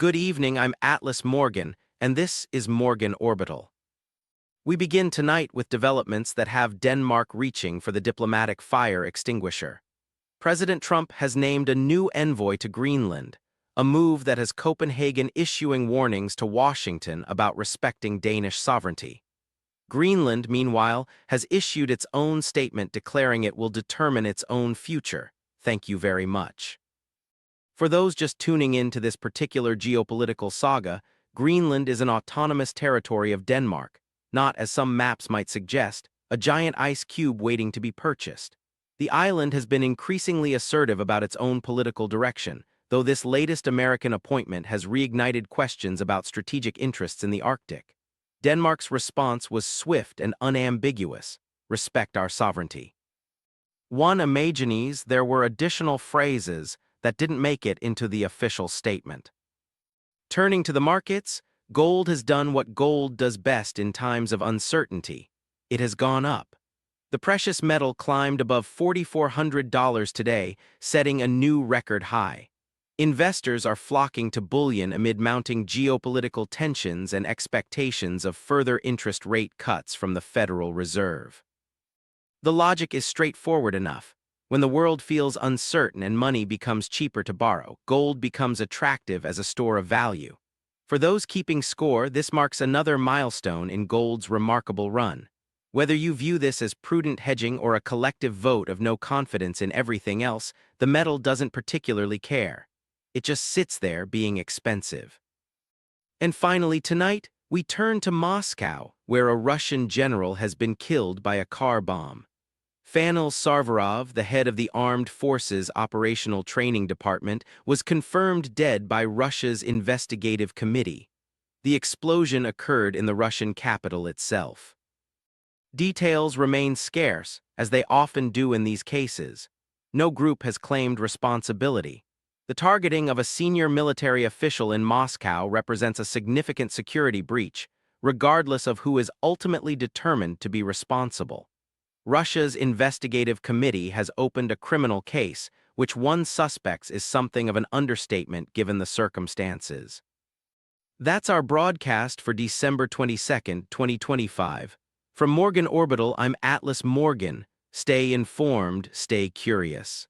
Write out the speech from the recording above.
Good evening, I'm Atlas Morgan, and this is Morgan Orbital. We begin tonight with developments that have Denmark reaching for the diplomatic fire extinguisher. President Trump has named a new envoy to Greenland, a move that has Copenhagen issuing warnings to Washington about respecting Danish sovereignty. Greenland, meanwhile, has issued its own statement declaring it will determine its own future. Thank you very much. For those just tuning in to this particular geopolitical saga, Greenland is an autonomous territory of Denmark, not, as some maps might suggest, a giant ice cube waiting to be purchased. The island has been increasingly assertive about its own political direction, though this latest American appointment has reignited questions about strategic interests in the Arctic. Denmark's response was swift and unambiguous: respect our sovereignty. One imagines there were additional phrases that didn't make it into the official statement. Turning to the markets, gold has done what gold does best in times of uncertainty. It has gone up. The precious metal climbed above $4,400 today, setting a new record high. Investors are flocking to bullion amid mounting geopolitical tensions and expectations of further interest rate cuts from the Federal Reserve. The logic is straightforward enough. When the world feels uncertain and money becomes cheaper to borrow, gold becomes attractive as a store of value. For those keeping score, this marks another milestone in gold's remarkable run. Whether you view this as prudent hedging or a collective vote of no confidence in everything else, the metal doesn't particularly care. It just sits there being expensive. And finally, tonight, we turn to Moscow, where a Russian general has been killed by a car bomb. Fanil Sarvarov, the head of the Armed Forces Operational Training Department, was confirmed dead by Russia's investigative committee. The explosion occurred in the Russian capital itself. Details remain scarce, as they often do in these cases. No group has claimed responsibility. The targeting of a senior military official in Moscow represents a significant security breach, regardless of who is ultimately determined to be responsible. Russia's investigative committee has opened a criminal case, which one suspects is something of an understatement given the circumstances. That's our broadcast for December 22, 2025. From Morgan Orbital, I'm Atlas Morgan. Stay informed, stay curious.